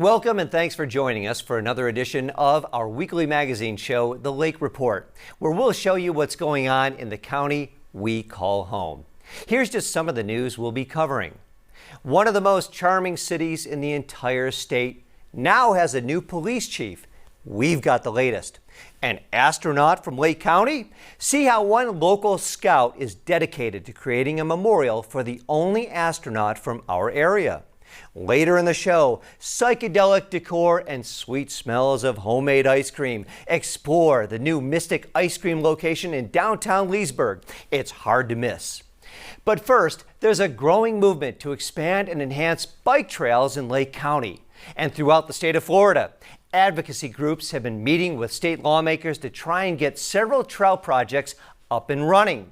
Welcome and thanks for joining us for another edition of our weekly magazine show, The Lake Report, where we'll show you what's going on in the county we call home. Here's just some of the news we'll be covering. One of the most charming cities in the entire state now has a new police chief. We've got the latest. An astronaut from Lake County? See how one local scout is dedicated to creating a memorial for the only astronaut from our area. Later in the show, psychedelic decor and sweet smells of homemade ice cream. Explore the new Mystic ice cream location in downtown Leesburg. It's hard to miss. But first, there's a growing movement to expand and enhance bike trails in Lake County and throughout the state of Florida. Advocacy groups have been meeting with state lawmakers to try and get several trail projects up and running.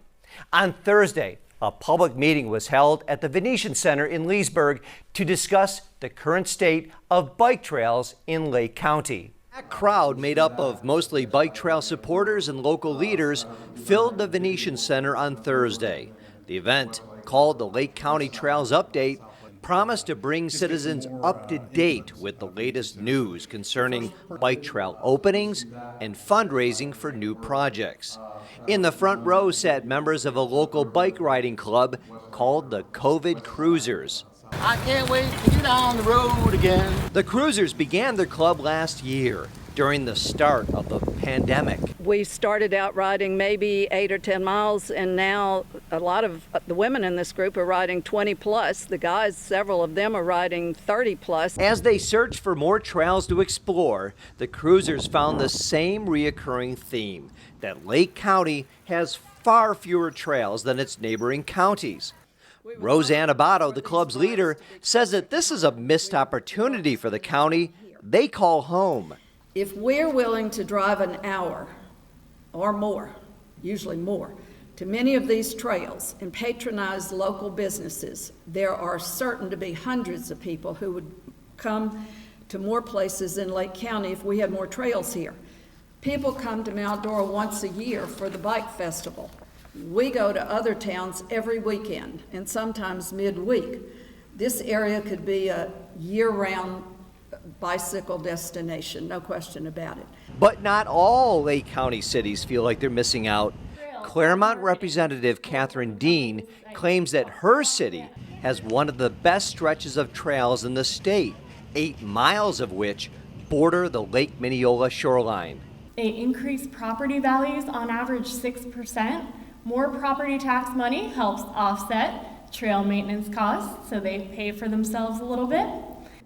On Thursday, a public meeting was held at the Venetian Center in Leesburg to discuss the current state of bike trails in Lake County. That crowd, made up of mostly bike trail supporters and local leaders, filled the Venetian Center on Thursday. The event, called the Lake County Trails Update, promised to bring citizens up to date with the latest news concerning bike trail openings and fundraising for new projects. In the front row sat members of a local bike riding club called the COVID Cruisers. I can't wait to get on the road again. The Cruisers began their club last year during the start of the pandemic. We started out riding maybe 8 or 10 miles, and now a lot of the women in this group are riding 20 plus. The guys, several of them are riding 30 plus. As they searched for more trails to explore, the Cruisers found the same reoccurring theme, that Lake County has far fewer trails than its neighboring counties. Roseanne Abato, the club's leader, says that this is a missed opportunity for the county they call home. If we're willing to drive an hour or more, usually more, to many of these trails and patronize local businesses, there are certain to be hundreds of people who would come to more places in Lake County if we had more trails here. People come to Mount Dora once a year for the bike festival. We go to other towns every weekend and sometimes midweek. This area could be a year-round bicycle destination, no question about it. But not all Lake County cities feel like they're missing out. Claremont Representative Catherine Dean claims that her city has one of the best stretches of trails in the state, 8 miles of which border the Lake Minneola shoreline. They increase property values on average 6%. More property tax money helps offset trail maintenance costs, so they pay for themselves a little bit.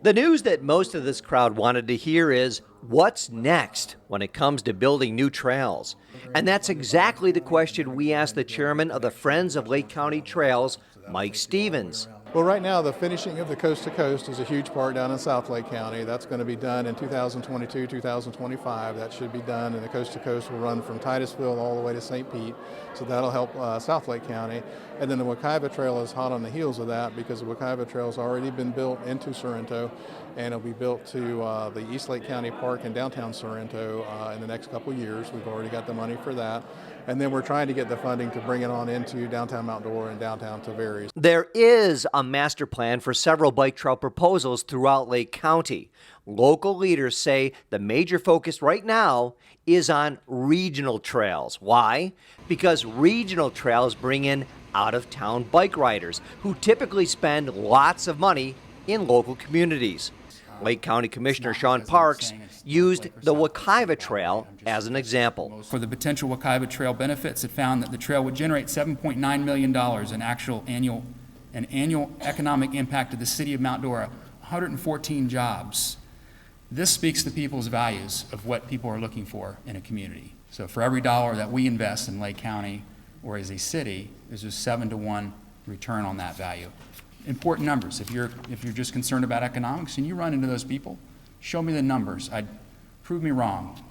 The news that most of this crowd wanted to hear is, what's next when it comes to building new trails? And that's exactly the question we asked the chairman of the Friends of Lake County Trails, Mike Stevens. Well, right now, the finishing of the Coast to Coast is a huge part down in South Lake County. That's going to be done in 2022, 2025. That should be done, and the Coast to Coast will run from Titusville all the way to St. Pete. So that'll help South Lake County. And then the Wekiva Trail is hot on the heels of that because the Wekiva Trail has already been built into Sorrento, and it'll be built to the East Lake County Park in downtown Sorrento in the next couple of years. We've already got the money for that. And then we're trying to get the funding to bring it on into downtown Mount Dora and downtown Tavares. There is a master plan for several bike trail proposals throughout Lake County. Local leaders say the major focus right now is on regional trails. Why? Because regional trails bring in out-of-town bike riders who typically spend lots of money in local communities. Lake County Commissioner Sean Parks used the Wekiva Trail as an example. For the potential Wekiva Trail benefits, it found that the trail would generate $7.9 million in actual annual economic impact to the city of Mount Dora, 114 jobs. This speaks to people's values of what people are looking for in a community. So for every dollar that we invest in Lake County or as a city, there's a 7-to-1 return on that value. Important numbers. If you're just concerned about economics and you run into those people, show me the numbers. Prove me wrong.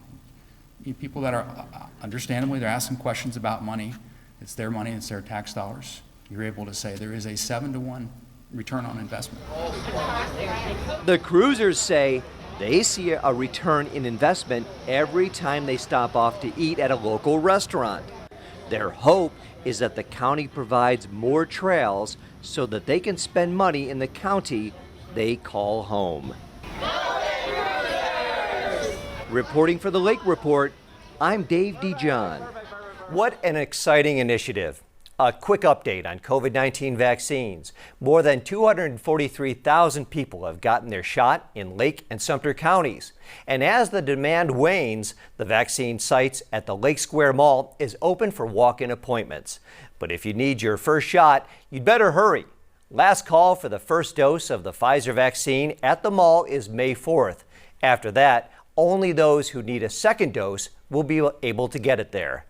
People that are, understandably, they're asking questions about money. It's their money, it's their tax dollars. You're able to say there is a 7-to-1 return on investment. The Cruisers say they see a return in investment every time they stop off to eat at a local restaurant. Their hope is that the county provides more trails so that they can spend money in the county they call home. Reporting for the Lake Report, I'm Dave DeJohn. What an exciting initiative. A quick update on COVID-19 vaccines. More than 243,000 people have gotten their shot in Lake and Sumter counties. And as the demand wanes, the vaccine sites at the Lake Square Mall is open for walk-in appointments. But if you need your first shot, you'd better hurry. Last call for the first dose of the Pfizer vaccine at the mall is May 4th. After that, only those who need a second dose will be able to get it there.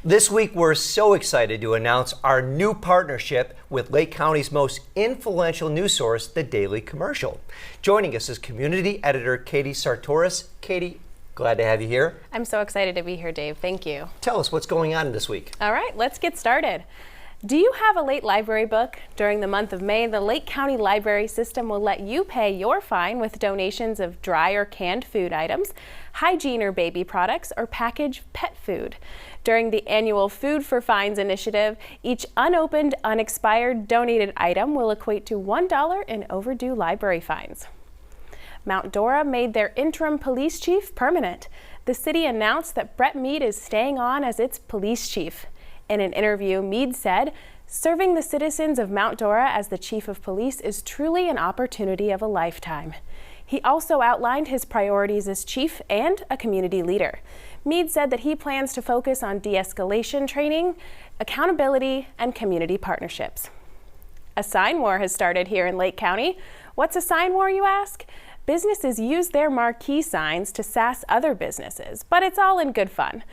This week, we're so excited to announce our new partnership with Lake County's most influential news source, the Daily Commercial. Joining us is community editor Katie Sartoris. Katie, glad to have you here. I'm so excited to be here, Dave. Thank you. Tell us what's going on this week. All right, let's get started. Do you have a late library book? During the month of May, the Lake County Library System will let you pay your fine with donations of dry or canned food items, hygiene or baby products, or packaged pet food. During the annual Food for Fines initiative, each unopened, unexpired, donated item will equate to $1 in overdue library fines. Mount Dora made their interim police chief permanent. The city announced that Brett Mead is staying on as its police chief. In an interview, Mead said, "Serving the citizens of Mount Dora as the chief of police is truly an opportunity of a lifetime." He also outlined his priorities as chief and a community leader. Mead said that he plans to focus on de-escalation training, accountability, and community partnerships. A sign war has started here in Lake County. What's a sign war, you ask? Businesses use their marquee signs to sass other businesses, but it's all in good fun.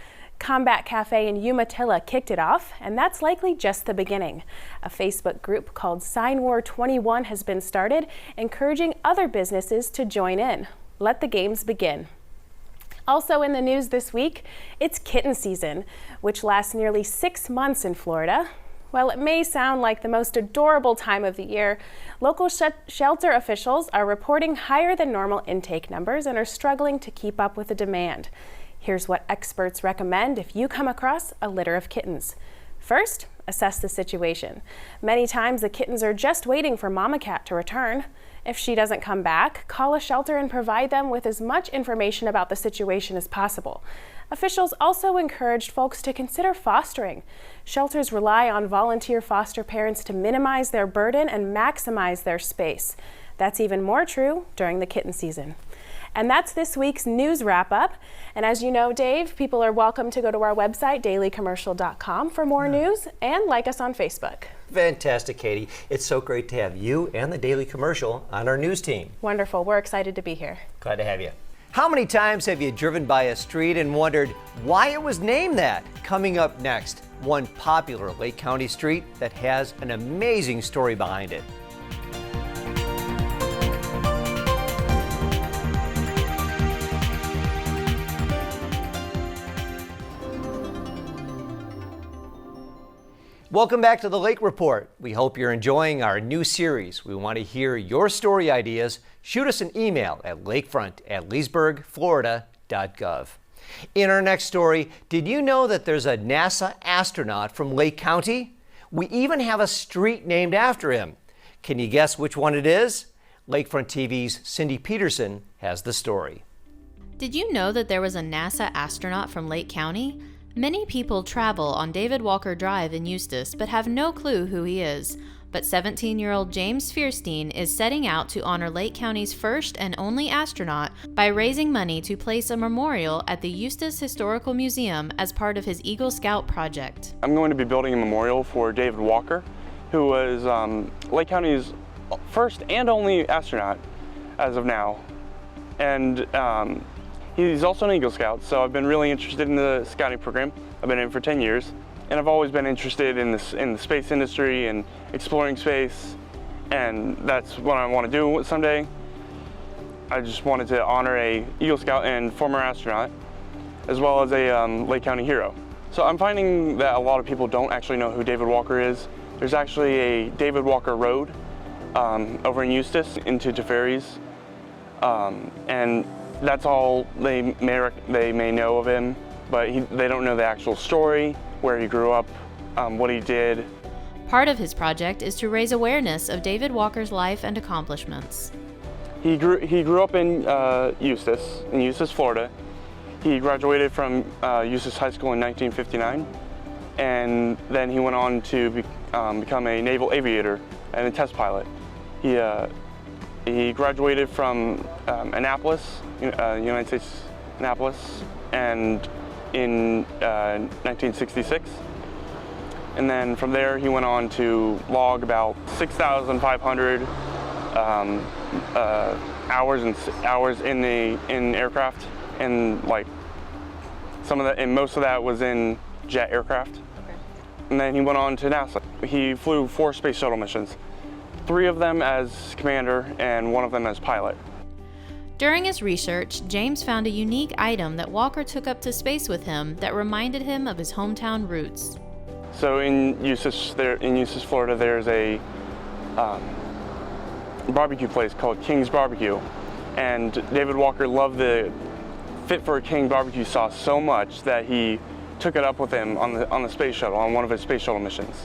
Combat Cafe in Umatilla kicked it off, and that's likely just the beginning. A Facebook group called Sign War 21 has been started, encouraging other businesses to join in. Let the games begin. Also in the news this week, it's kitten season, which lasts nearly 6 months in Florida. While it may sound like the most adorable time of the year, local shelter officials are reporting higher than normal intake numbers and are struggling to keep up with the demand. Here's what experts recommend if you come across a litter of kittens. First, assess the situation. Many times the kittens are just waiting for Mama Cat to return. If she doesn't come back, call a shelter and provide them with as much information about the situation as possible. Officials also encouraged folks to consider fostering. Shelters rely on volunteer foster parents to minimize their burden and maximize their space. That's even more true during the kitten season. And that's this week's news wrap-up. And as you know, Dave, people are welcome to go to our website, dailycommercial.com, for more news, and like us on Facebook. Fantastic, Katie. It's so great to have you and the Daily Commercial on our news team. Wonderful. We're excited to be here. Glad to have you. How many times have you driven by a street and wondered why it was named that? Coming up next, one popular Lake County street that has an amazing story behind it. Welcome back to the Lake Report. We hope you're enjoying our new series. We want to hear your story ideas. Shoot us an email at lakefront@leesburgflorida.gov. In our next story, did you know that there's a NASA astronaut from Lake County? We even have a street named after him. Can you guess which one it is? Lakefront TV's Cindy Peterson has the story. Did you know that there was a NASA astronaut from Lake County? Many people travel on David Walker Drive in Eustis but have no clue who he is. But 17-year-old James Fierstein is setting out to honor Lake County's first and only astronaut by raising money to place a memorial at the Eustis Historical Museum as part of his Eagle Scout project. I'm going to be building a memorial for David Walker, who was Lake County's first and only astronaut as of now. And he's also an Eagle Scout, so I've been really interested in the scouting program. I've been in it for 10 years, and I've always been interested in the space industry and exploring space, and that's what I want to do someday. I just wanted to honor a Eagle Scout and former astronaut, as well as a Lake County hero. So I'm finding that a lot of people don't actually know who David Walker is. There's actually a David Walker Road over in Eustis into DeFerry's, and that's all they may know of him, but they don't know the actual story, where he grew up, what he did. Part of his project is to raise awareness of David Walker's life and accomplishments. He grew up in Eustis, Florida, He graduated from Eustis High School in 1959, and then he went on to become a naval aviator and a test pilot. He graduated from Annapolis, United States, Annapolis, and in 1966. And then from there, he went on to log about 6,500 hours in aircraft, and like most of that was in jet aircraft. Okay. And then he went on to NASA. He flew 4 space shuttle missions, 3 of them as commander and 1 of them as pilot. During his research, James found a unique item that Walker took up to space with him that reminded him of his hometown roots. So in Eustis, Florida, there's a barbecue place called King's Barbecue, and David Walker loved the Fit for a King barbecue sauce so much that he took it up with him on the space shuttle, on one of his space shuttle missions.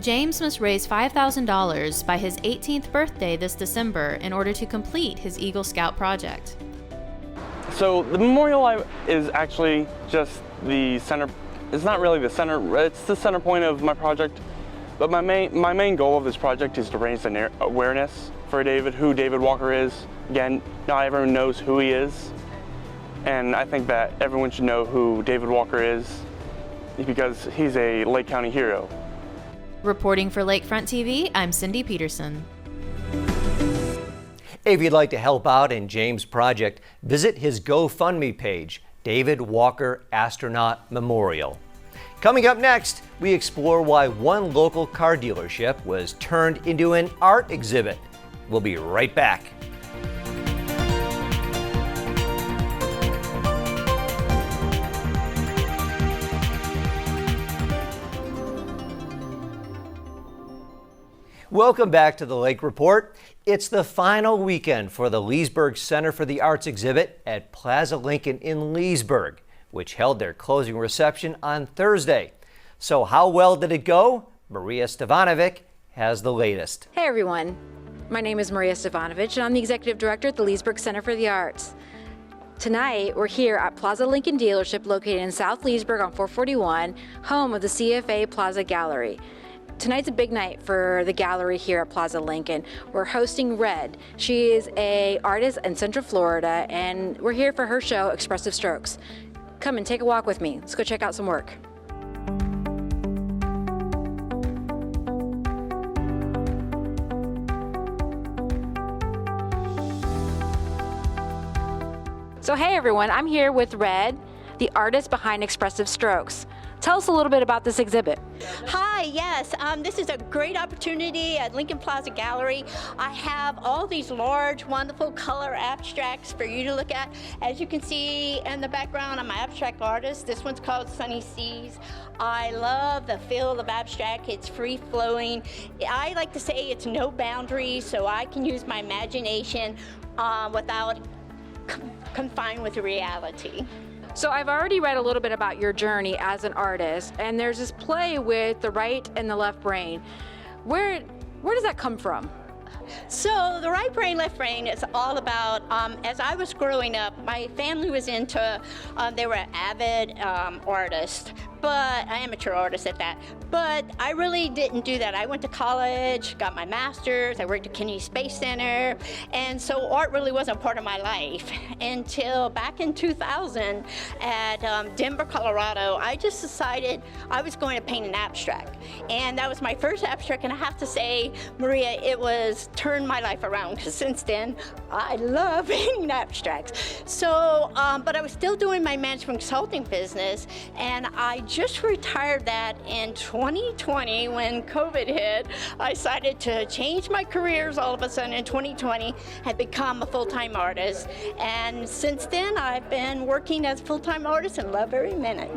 James must raise $5,000 by his 18th birthday this December in order to complete his Eagle Scout project. So the memorial is actually just the center. It's not really the center. It's the center point of my project. But my main goal of this project is to raise awareness for who David Walker is. Again, not everyone knows who he is. And I think that everyone should know who David Walker is because he's a Lake County hero. Reporting for Lakefront TV, I'm Cindy Peterson. If you'd like to help out in James' project, visit his GoFundMe page, David Walker Astronaut Memorial. Coming up next, we explore why one local car dealership was turned into an art exhibit. We'll be right back. Welcome back to the Lake Report. It's the final weekend for the Leesburg Center for the Arts exhibit at Plaza Lincoln in Leesburg, which held their closing reception on Thursday. So how well did it go? Maria Stevanovic has the latest. Hey everyone, my name is Maria Stevanovic and I'm the Executive Director at the Leesburg Center for the Arts. Tonight, we're here at Plaza Lincoln dealership located in South Leesburg on 441, home of the CFA Plaza Gallery. Tonight's a big night for the gallery here at Plaza Lincoln. We're hosting Red. She is an artist in Central Florida, and we're here for her show, Expressive Strokes. Come and take a walk with me. Let's go check out some work. So hey everyone, I'm here with Red, the artist behind Expressive Strokes. Tell us a little bit about this exhibit. Hi, yes, this is a great opportunity at Lincoln Plaza Gallery. I have all these large, wonderful color abstracts for you to look at. As you can see in the background, I'm an abstract artist. This one's called Sunny Seas. I love the feel of abstract. It's free-flowing. I like to say it's no boundaries, so I can use my imagination without confined with reality. So I've already read a little bit about your journey as an artist, and there's this play with the right and the left brain. Where does that come from? So the right brain, left brain is all about, as I was growing up, my family was into, they were avid artists, but amateur artists at that. But I really didn't do that. I went to college, got my master's, I worked at Kennedy Space Center, and so art really wasn't part of my life until back in 2000 at Denver, Colorado. I just decided I was going to paint an abstract. And that was my first abstract, and I have to say, Maria, it was turned my life around, because since then, I love painting abstracts. So, but I was still doing my management consulting business, and I just retired that in 2020 when COVID hit. I decided to change my careers all of a sudden in 2020, had become a full-time artist, and since then I've been working as a full-time artist and love every minute.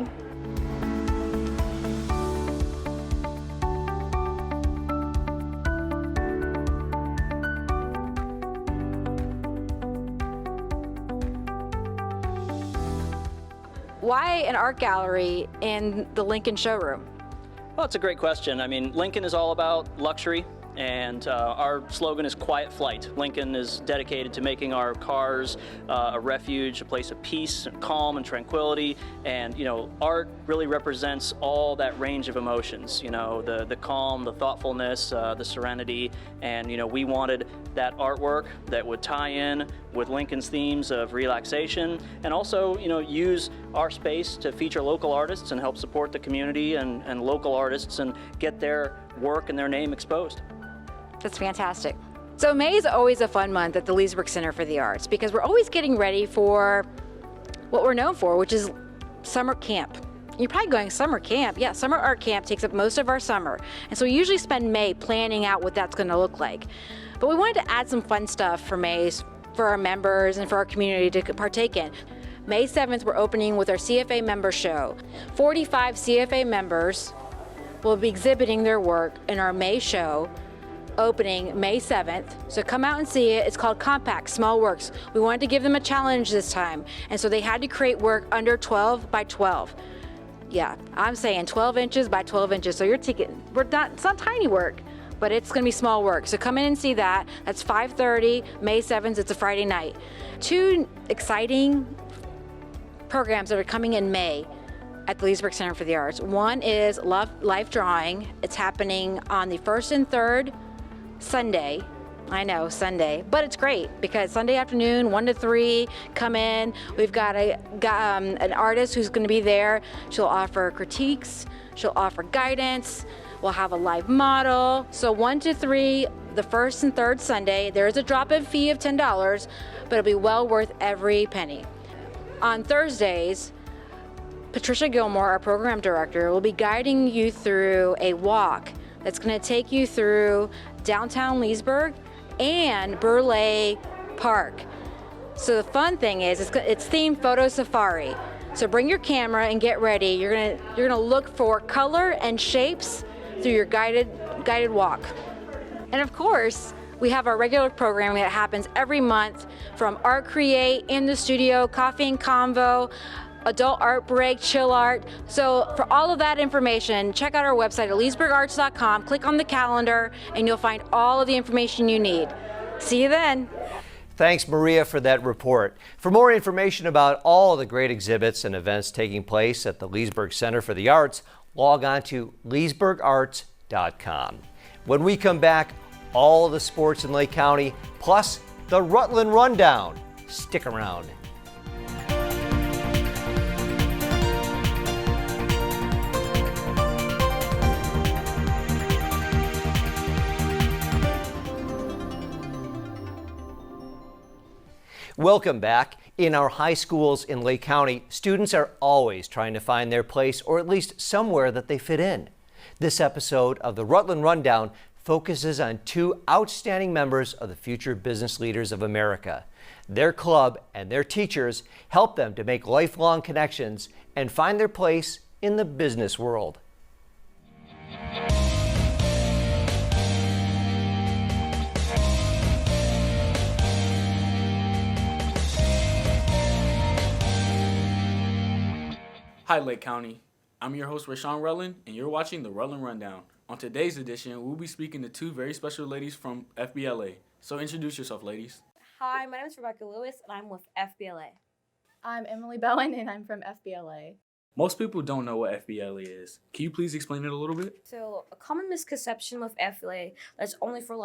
Why an art gallery in the Lincoln showroom? Well, it's a great question. I mean, Lincoln is all about luxury, and our slogan is Quiet Flight. Lincoln is dedicated to making our cars a refuge, a place of peace and calm and tranquility, and art really represents all that range of emotions, the calm, the thoughtfulness, the serenity, and we wanted that artwork that would tie in with Lincoln's themes of relaxation, and also use our space to feature local artists and help support the community and local artists and get their work and their name exposed. That's fantastic. So May is always a fun month at the Leesburg Center for the Arts because we're always getting ready for what we're known for, which is summer camp. You're probably going, summer camp? Yeah, summer art camp takes up most of our summer. And so we usually spend May planning out what that's going to look like. But we wanted to add some fun stuff for May for our members and for our community to partake in. May 7th, we're opening with our CFA member show. 45 CFA members will be exhibiting their work in our May show, opening May 7th. So come out and see it. It's called Compact Small Works. We wanted to give them a challenge this time, and so they had to create work under 12 by 12. Yeah, I'm saying 12 inches by 12 inches. So you're taking, it's not tiny work, but it's gonna be small work. So come in and see that. That's 5:30, May 7th, it's a Friday night. Two exciting programs that are coming in May at the Leesburg Center for the Arts. One is Life Drawing. It's happening on the 1st and 3rd Sunday. I know, Sunday, but it's great because Sunday afternoon, 1 to 3, come in. We've got an artist who's gonna be there. She'll offer critiques, she'll offer guidance. We'll have a live model. So 1 to 3, the 1st and 3rd Sunday. There's a drop-in fee of $10, but it'll be well worth every penny. On Thursdays, Patricia Gilmore, our program director, will be guiding you through a walk that's gonna take you through downtown Leesburg and Burleigh Park. So the fun thing is, it's themed photo safari. So bring your camera and get ready. You're gonna look for color and shapes through your guided walk. And of course, we have our regular programming that happens every month, from Art Create, In the Studio, Coffee and Convo, Adult Art Break, Chill Art. So for all of that information, check out our website at leesburgarts.com, click on the calendar, and you'll find all of the information you need. See you then. Thanks, Maria, for that report. For more information about all the great exhibits and events taking place at the Leesburg Center for the Arts, log on to leesburgarts.com. When we come back, all the sports in Lake County, plus the Rutland Rundown. Stick around. Welcome back. In our high schools in Lake County, students are always trying to find their place, or at least somewhere that they fit in. This episode of the Rutland Rundown focuses on two outstanding members of the Future Business Leaders of America. Their club and their teachers help them to make lifelong connections and find their place in the business world. Hi Lake County, I'm your host Rashawn Rutland and you're watching the Rutland Rundown. On today's edition, we'll be speaking to two very special ladies from FBLA. So introduce yourself, ladies. Hi, my name is Rebecca Lewis and I'm with FBLA. I'm Emily Bowen and I'm from FBLA. Most people don't know what FBLA is. Can you please explain it a little bit? So a common misconception with FBLA, that's only for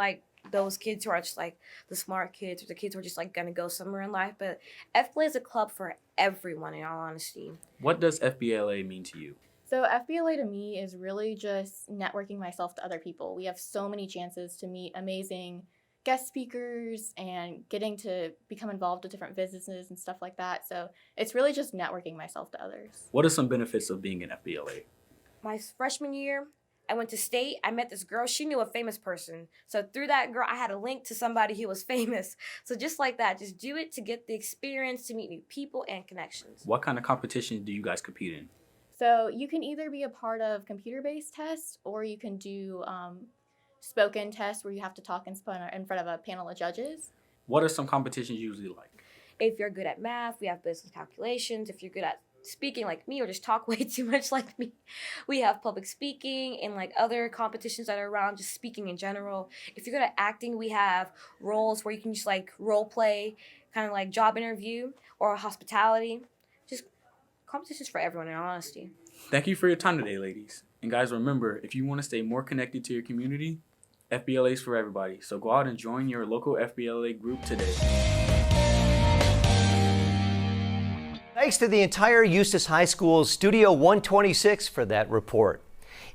those kids who are just the smart kids or the kids who are just gonna go somewhere in life, but FBLA is a club for everyone, in all honesty. What does FBLA mean to you? So FBLA to me is really just networking myself to other people. We have so many chances to meet amazing guest speakers and getting to become involved with different businesses and stuff like that. So it's really just networking myself to others. What are some benefits of being in FBLA? My freshman year, I went to state. I met this girl. She knew a famous person. So through that girl, I had a link to somebody who was famous. So just like that, just do it to get the experience, to meet new people and connections. What kind of competitions do you guys compete in? So you can either be a part of computer-based tests or you can do spoken tests where you have to talk in front of a panel of judges. What are some competitions usually like? If you're good at math, we have business calculations. If you're good at speaking like me or just talk way too much like me. We have public speaking and like other competitions that are around just speaking in general. If you're good at acting, we have roles where you can just like role play, kind of like job interview or hospitality. Just competitions for everyone, in all honesty. Thank you for your time today, ladies. And guys, remember, if you want to stay more connected to your community, FBLA is for everybody. So go out and join your local FBLA group today. Thanks to the entire Eustis High School's Studio 126 for that report.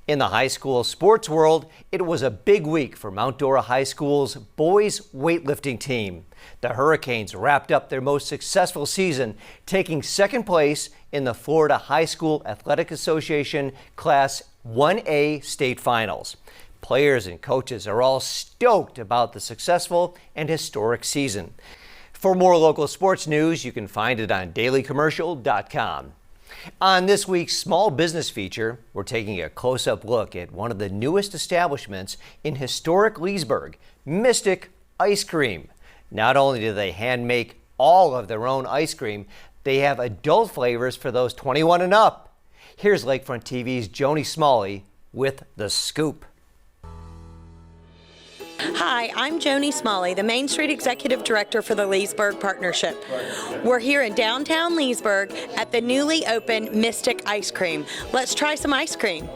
In the high school sports world, it was a big week for Mount Dora High School's boys weightlifting team. The Hurricanes wrapped up their most successful season, taking second place in the Florida High School Athletic Association Class 1A state finals. Players and coaches are all stoked about the successful and historic season. For more local sports news, you can find it on dailycommercial.com. On this week's Small Business Feature, we're taking a close-up look at one of the newest establishments in historic Leesburg, Mystic Ice Cream. Not only do they hand make all of their own ice cream, they have adult flavors for those 21 and up. Here's Lakefront TV's Joni Smalley with The Scoop. Hi, I'm Joni Smalley, the Main Street Executive Director for the Leesburg Partnership. We're here in downtown Leesburg at the newly opened Mystic Ice Cream. Let's try some ice cream.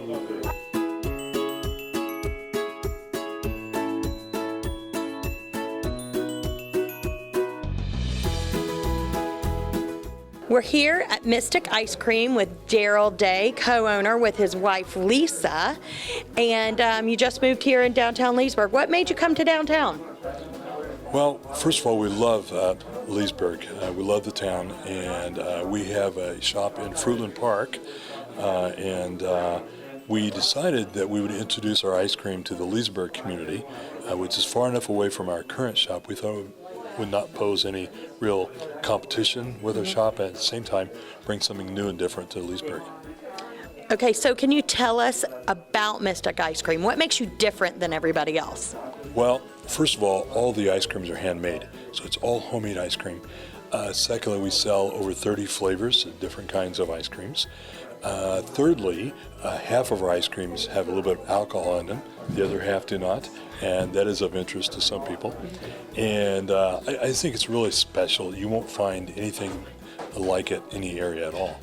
We're here at Mystic Ice Cream with Daryl Day, co-owner with his wife Lisa, and you just moved here in downtown Leesburg. What made you come to downtown? Well, first of all, we love Leesburg. We love the town, and we have a shop in Fruitland Park, and we decided that we would introduce our ice cream to the Leesburg community, which is far enough away from our current shop. We thought it would not pose any real competition with our shop, and at the same time bring something new and different to Leesburg. Okay, so can you tell us about Mystic Ice Cream? What makes you different than everybody else? Well, first of all the ice creams are handmade, so it's all homemade ice cream. Secondly, we sell over 30 flavors of different kinds of ice creams. Thirdly, half of our ice creams have a little bit of alcohol in them, the other half do not, and that is of interest to some people. And I think it's really special. You won't find anything like it in the area at all.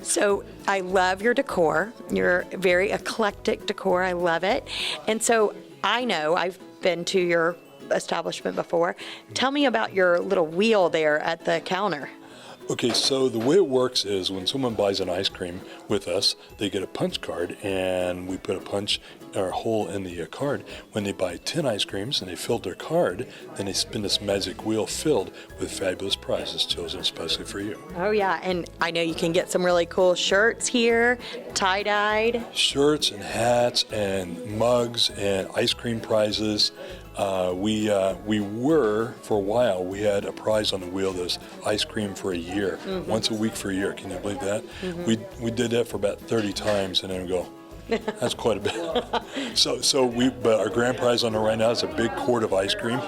So I love your decor. You're very eclectic decor. I love it. And so I know I've been to your establishment before. Tell me about your little wheel there at the counter. Okay, so the way it works is when someone buys an ice cream with us, they get a punch card, and we put a punch or hole in the card. When they buy 10 ice creams and they filled their card, then they spin this magic wheel filled with fabulous prizes chosen especially for you. Oh yeah, and I know you can get some really cool shirts here, tie-dyed. Shirts and hats and mugs and ice cream prizes. We were, for a while, we had a prize on the wheel that was ice cream for a year, once a week for a year. Can you believe that? We did that for about 30 times, and then we go, that's quite a bit. But our grand prize on it right now is a big quart of ice cream,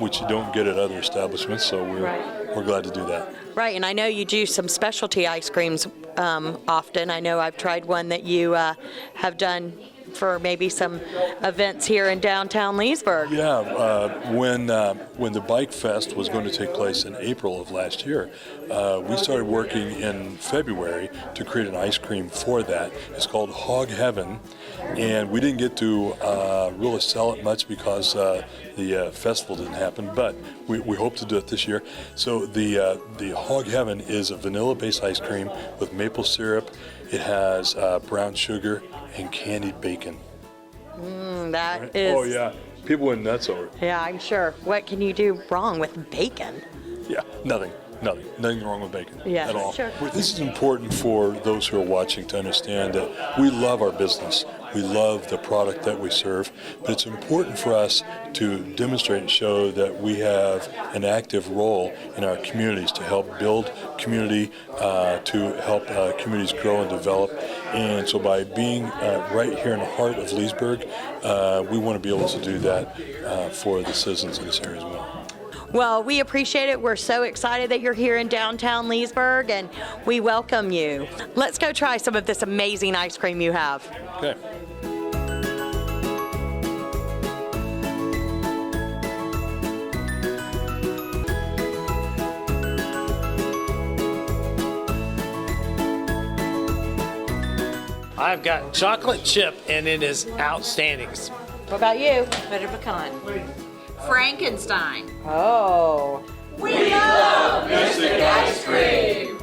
which you don't get at other establishments, so we're glad to do that. Right, and I know you do some specialty ice creams often. I know I've tried one that you have done for maybe some events here in downtown Leesburg. Yeah, when the Bike Fest was going to take place in April of last year, we started working in February to create an ice cream for that. It's called Hog Heaven, and we didn't get to really sell it much because the festival didn't happen, but we hope to do it this year. So the Hog Heaven is a vanilla-based ice cream with maple syrup. It has brown sugar and candied bacon. That is... Oh yeah, people went nuts over it. Yeah, I'm sure. What can you do wrong with bacon? Yeah, nothing wrong with bacon at all. Sure. This is important for those who are watching to understand that we love our business. We love the product that we serve, but it's important for us to demonstrate and show that we have an active role in our communities to help build community, to help communities grow and develop. And so by being right here in the heart of Leesburg, we want to be able to do that for the citizens in this area as well. Well, we appreciate it. We're so excited that you're here in downtown Leesburg, and we welcome you. Let's go try some of this amazing ice cream you have. Okay. I've got chocolate chip and it is outstanding. What about you? Butter pecan. Frankenstein. Oh. We love Mystic Ice Cream.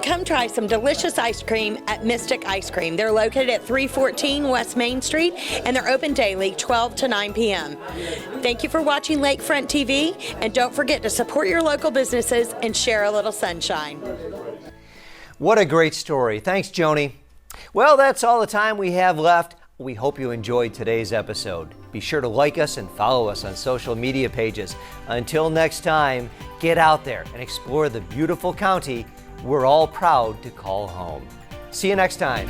Come try some delicious ice cream at Mystic Ice Cream. They're located at 314 West Main Street, and they're open daily 12 to 9 p.m. Thank you for watching Lakefront TV, and don't forget to support your local businesses and share a little sunshine. What a great story. Thanks, Joni. Well, that's all the time we have left. We hope you enjoyed today's episode. Be sure to like us and follow us on social media pages. Until next time, get out there and explore the beautiful county we're all proud to call home. See you next time.